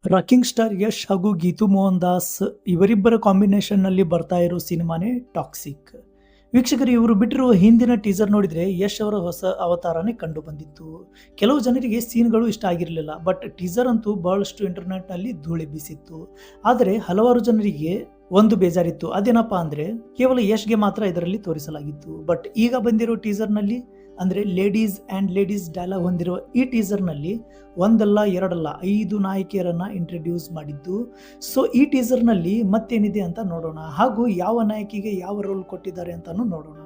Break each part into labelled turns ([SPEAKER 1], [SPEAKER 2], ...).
[SPEAKER 1] Rocking star Yash ಹಾಗೂ ಗೀತು ಮೋಹನ್ ದಾಸ್ ಇವರಿಬ್ಬರ ಕಾಂಬಿನೇಷನ್ನಲ್ಲಿ ಬರ್ತಾ ಇರೋ ಸಿನಿಮಾನೇ ಟಾಕ್ಸಿಕ್. ವೀಕ್ಷಕರು, ಇವರು ಬಿಟ್ಟಿರುವ ಹಿಂದಿನ ಟೀಸರ್ ನೋಡಿದರೆ ಯಶ್ ಅವರ ಹೊಸ ಅವತಾರನೇ ಕಂಡು ಬಂದಿತ್ತು. ಕೆಲವು ಜನರಿಗೆ ಸೀನ್ಗಳು ಇಷ್ಟ ಆಗಿರಲಿಲ್ಲ, ಬಟ್ ಟೀಸರ್ ಅಂತೂ ಬಹಳಷ್ಟು ಇಂಟರ್ನೆಟ್ನಲ್ಲಿ ಧೂಳಿ ಬೀಸಿತ್ತು. ಆದರೆ ಹಲವಾರು ಜನರಿಗೆ ಒಂದು ಬೇಜಾರಿತ್ತು. ಅದೇನಪ್ಪ ಅಂದರೆ ಕೇವಲ ಯಶ್ಗೆ ಮಾತ್ರ ಇದರಲ್ಲಿ ತೋರಿಸಲಾಗಿತ್ತು. ಬಟ್ ಈಗ ಬಂದಿರೋ ಟೀಸರ್ನಲ್ಲಿ ಅಂದರೆ ಲೇಡೀಸ್ ಡೈಲಾಗ್ ಹೊಂದಿರುವ ಈ ಟೀಸರ್ನಲ್ಲಿ ಒಂದಲ್ಲ ಎರಡಲ್ಲ 5 ನಾಯಕಿಯರನ್ನ ಇಂಟ್ರಡ್ಯೂಸ್ ಮಾಡಿದ್ದು. ಸೊ ಈ ಟೀಸರ್ನಲ್ಲಿ ಮತ್ತೇನಿದೆ ಅಂತ ನೋಡೋಣ, ಹಾಗೂ ಯಾವ ನಾಯಕಿಗೆ ಯಾವ ರೋಲ್ ಕೊಟ್ಟಿದ್ದಾರೆ ಅಂತಾನು ನೋಡೋಣ.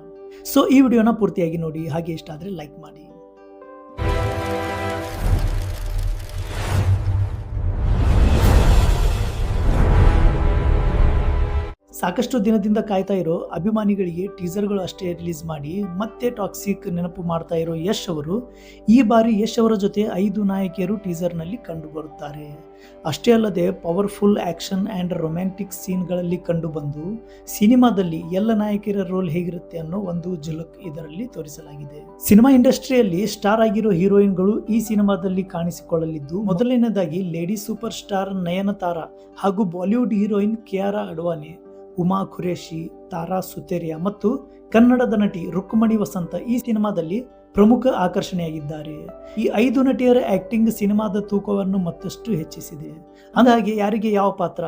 [SPEAKER 1] ಸೊ ಈ ವಿಡಿಯೋನ ಪೂರ್ತಿಯಾಗಿ ನೋಡಿ, ಹಾಗೆ ಇಷ್ಟ ಆದರೆ ಲೈಕ್ ಮಾಡಿ. ಸಾಕಷ್ಟು ದಿನದಿಂದ ಕಾಯ್ತಾ ಇರೋ ಅಭಿಮಾನಿಗಳಿಗೆ ಟೀಸರ್ಗಳು ಅಷ್ಟೇ ರಿಲೀಸ್ ಮಾಡಿ ಮತ್ತೆ ಟಾಕ್ಸಿಕ್ ನೆನಪು ಮಾಡ್ತಾ ಇರೋ ಯಶ್ ಅವರು ಈ ಬಾರಿ ಯಶ್ ಅವರ ಜೊತೆ 5 ನಾಯಕಿಯರು ಟೀಸರ್ನಲ್ಲಿ ಕಂಡು ಬರುತ್ತಾರೆ. ಅಷ್ಟೇ ಅಲ್ಲದೆ ಪವರ್ಫುಲ್ ಆಕ್ಷನ್ ಆ್ಯಂಡ್ ರೊಮ್ಯಾಂಟಿಕ್ ಸೀನ್ಗಳಲ್ಲಿ ಕಂಡು ಬಂದು ಸಿನಿಮಾದಲ್ಲಿ ಎಲ್ಲ ನಾಯಕಿಯರ ರೋಲ್ ಹೇಗಿರುತ್ತೆ ಅನ್ನೋ ಒಂದು ಝಲಕ್ ಇದರಲ್ಲಿ ತೋರಿಸಲಾಗಿದೆ. ಸಿನಿಮಾ ಇಂಡಸ್ಟ್ರಿಯಲ್ಲಿ ಸ್ಟಾರ್ ಆಗಿರೋ ಹೀರೋಯಿನ್ಗಳು ಈ ಸಿನಿಮಾದಲ್ಲಿ ಕಾಣಿಸಿಕೊಳ್ಳಲಿದ್ದು, ಮೊದಲನೇದಾಗಿ ಲೇಡಿ ಸೂಪರ್ ಸ್ಟಾರ್ ನಯನತಾರಾ ಹಾಗೂ ಬಾಲಿವುಡ್ ಹೀರೋಯಿನ್ ಕಿಯಾರಾ ಅಡ್ವಾನಿ, ಉಮಾ ಖುರೇಶಿ, ತಾರಾ ಸುತೇರಿಯಾ ಮತ್ತು ಕನ್ನಡದ ನಟಿ ರುಕ್ಮಣಿ ವಸಂತ ಈ ಸಿನಿಮಾದಲ್ಲಿ ಪ್ರಮುಖ ಆಕರ್ಷಣೆಯಾಗಿದ್ದಾರೆ. ಈ 5 ನಟಿಯರ ಆಕ್ಟಿಂಗ್ ಸಿನಿಮಾದ ತೂಕವನ್ನು ಮತ್ತಷ್ಟು ಹೆಚ್ಚಿಸಿದೆ. ಅಂದಹಾಗೆ ಯಾರಿಗೆ ಯಾವ ಪಾತ್ರ?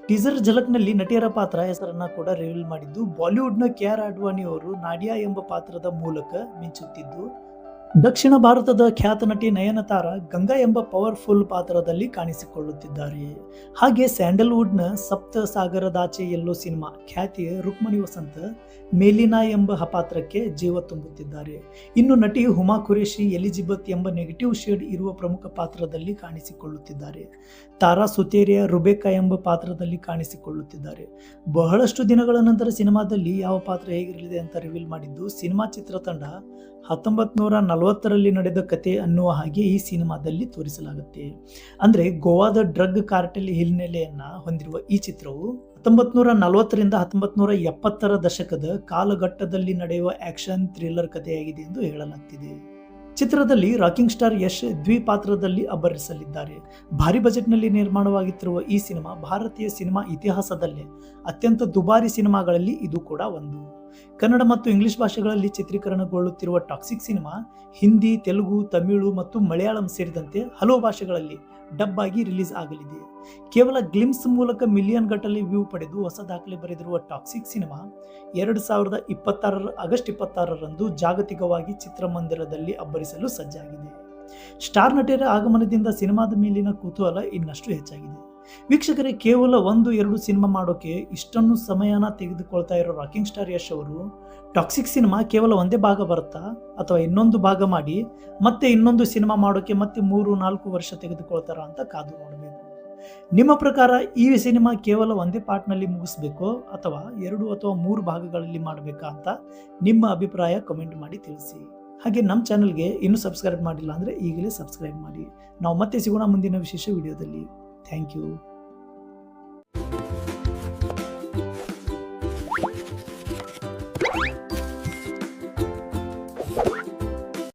[SPEAKER 1] ಟೀಸರ್ ಝಲಕ್ನಲ್ಲಿ ನಟಿಯರ ಪಾತ್ರ ಹೆಸರನ್ನ ಕೂಡ ರಿವೀಲ್ ಮಾಡಿದ್ದು, ಬಾಲಿವುಡ್ನ ಕಿಯಾರಾ ಅಡ್ವಾನಿ ಅವರು ನಾಡಿಯಾ ಎಂಬ ಪಾತ್ರದ ಮೂಲಕ ಮಿಂಚುತ್ತಿದ್ದು, ದಕ್ಷಿಣ ಭಾರತದ ಖ್ಯಾತ ನಟಿ ನಯನತಾರಾ ಗಂಗಾ ಎಂಬ ಪವರ್ಫುಲ್ ಪಾತ್ರದಲ್ಲಿ ಕಾಣಿಸಿಕೊಳ್ಳುತ್ತಿದ್ದಾರೆ. ಹಾಗೆ ಸ್ಯಾಂಡಲ್ವುಡ್ನ ಸಪ್ತ ಸಾಗರದಾಚೆ ಎಲ್ಲೋ ಸಿನಿಮಾ ಖ್ಯಾತಿಯ ರುಕ್ಮಣಿ ವಸಂತ ಮೇಲಿನಾ ಎಂಬ ಪಾತ್ರಕ್ಕೆ ಜೀವ ತುಂಬುತ್ತಿದ್ದಾರೆ. ಇನ್ನು ನಟಿ ಹುಮಾ ಖುರೇಶಿ ಎಲಿಜಿಬೆತ್ ಎಂಬ ನೆಗೆಟಿವ್ ಶೇಡ್ ಇರುವ ಪ್ರಮುಖ ಪಾತ್ರದಲ್ಲಿ ಕಾಣಿಸಿಕೊಳ್ಳುತ್ತಿದ್ದಾರೆ. ತಾರಾ ಸುತೇರಿಯಾ ರುಬೇಕಾ ಎಂಬ ಪಾತ್ರದಲ್ಲಿ ಕಾಣಿಸಿಕೊಳ್ಳುತ್ತಿದ್ದಾರೆ. ಬಹಳಷ್ಟು ದಿನಗಳ ನಂತರ ಸಿನಿಮಾದಲ್ಲಿ ಯಾವ ಪಾತ್ರ ಹೇಗಿರಲಿದೆ ಅಂತ ರಿವೀಲ್ ಮಾಡಿದ್ದು, ಸಿನಿಮಾ ಚಿತ್ರತಂಡ 1940ರಲ್ಲಿ ನಡೆದ ಕತೆ ಅನ್ನುವ ಹಾಗೆ ಈ ಸಿನಿಮಾದಲ್ಲಿ ತೋರಿಸಲಾಗುತ್ತೆ. ಅಂದರೆ ಗೋವಾದ ಡ್ರಗ್ ಕಾರ್ಟೆಲ್ ಹಿನ್ನೆಲೆಯನ್ನ ಹೊಂದಿರುವ ಈ ಚಿತ್ರವು 1940ರಿಂದ 1970ರ ದಶಕದ ಕಾಲಘಟ್ಟದಲ್ಲಿ ನಡೆಯುವ ಆಕ್ಷನ್ ಥ್ರಿಲ್ಲರ್ ಕಥೆಯಾಗಿದೆ ಎಂದು ಹೇಳಲಾಗ್ತಿದೆ. ಚಿತ್ರದಲ್ಲಿ ರಾಕಿಂಗ್ ಸ್ಟಾರ್ ಯಶ್ ದ್ವಿಪಾತ್ರದಲ್ಲಿ ಅಬ್ಬರಿಸಲಿದ್ದಾರೆ. ಭಾರಿ ಬಜೆಟ್ನಲ್ಲಿ ನಿರ್ಮಾಣವಾಗುತ್ತಿರುವ ಈ ಸಿನಿಮಾ ಭಾರತೀಯ ಸಿನಿಮಾ ಇತಿಹಾಸದಲ್ಲೇ ಅತ್ಯಂತ ದುಬಾರಿ ಸಿನಿಮಾಗಳಲ್ಲಿ ಇದು ಕೂಡ ಒಂದು. ಕನ್ನಡ ಮತ್ತು ಇಂಗ್ಲಿಷ್ ಭಾಷೆಗಳಲ್ಲಿ ಚಿತ್ರೀಕರಣಗೊಳ್ಳುತ್ತಿರುವ ಟಾಕ್ಸಿಕ್ ಸಿನಿಮಾ ಹಿಂದಿ, ತೆಲುಗು, ತಮಿಳು ಮತ್ತು ಮಲಯಾಳಂ ಸೇರಿದಂತೆ ಹಲವು ಭಾಷೆಗಳಲ್ಲಿ ಡಬ್ ಆಗಿ ರಿಲೀಸ್ ಆಗಲಿದೆ. ಕೇವಲ ಗ್ಲಿಮ್ಸ್ ಮೂಲಕ ಮಿಲಿಯನ್ ಗಟ್ಟಲೆ ವ್ಯೂ ಪಡೆದು ಹೊಸ ದಾಖಲೆ ಬರೆದಿರುವ ಟಾಕ್ಸಿಕ್ ಸಿನಿಮಾ 2026 ಆಗಸ್ಟ್ 26ರಂದು ಜಾಗತಿಕವಾಗಿ ಚಿತ್ರಮಂದಿರದಲ್ಲಿ ಅಬ್ಬರಿಸಲು ಸಜ್ಜಾಗಿದೆ. ಸ್ಟಾರ್ ನಟಿಯರ ಆಗಮನದಿಂದ ಸಿನಿಮಾದ ಮೇಲಿನ ಕುತೂಹಲ ಇನ್ನಷ್ಟು ಹೆಚ್ಚಾಗಿದೆ. ವೀಕ್ಷಕರೇ, ಕೇವಲ 1-2 ಸಿನಿಮಾ ಮಾಡೋಕೆ ಇಷ್ಟನ್ನು ಸಮಯನ ತೆಗೆದುಕೊಳ್ತಾ ಇರೋ ರಾಕಿಂಗ್ ಸ್ಟಾರ್ ಯಶ್ ಅವರು ಟಾಕ್ಸಿಕ್ ಸಿನಿಮಾ ಕೇವಲ ಒಂದೇ ಭಾಗ ಬರುತ್ತಾ, ಅಥವಾ ಇನ್ನೊಂದು ಭಾಗ ಮಾಡಿ ಮತ್ತೆ ಇನ್ನೊಂದು ಸಿನಿಮಾ ಮಾಡೋಕೆ ಮತ್ತೆ 3-4 ವರ್ಷ ತೆಗೆದುಕೊಳ್ತಾರ ಅಂತ ಕಾದು ನೋಡಬೇಕು. ನಿಮ್ಮ ಪ್ರಕಾರ ಈ ಸಿನಿಮಾ ಕೇವಲ ಒಂದೇ ಪಾರ್ಟ್ನಲ್ಲಿ ಮುಗಿಸ್ಬೇಕೋ ಅಥವಾ 2 ಅಥವಾ 3 ಭಾಗಗಳಲ್ಲಿ ಮಾಡಬೇಕಾ ಅಂತ ನಿಮ್ಮ ಅಭಿಪ್ರಾಯ ಕಮೆಂಟ್ ಮಾಡಿ ತಿಳಿಸಿ. ಹಾಗೆ ನಮ್ಮ ಚಾನಲ್ಗೆ ಇನ್ನೂ ಸಬ್ಸ್ಕ್ರೈಬ್ ಮಾಡಿಲ್ಲ ಅಂದರೆ ಈಗಲೇ ಸಬ್ಸ್ಕ್ರೈಬ್ ಮಾಡಿ. ನಾವು ಮತ್ತೆ ಸಿಗೋಣ ಮುಂದಿನ ವಿಶೇಷ ವಿಡಿಯೋದಲ್ಲಿ. Thank you.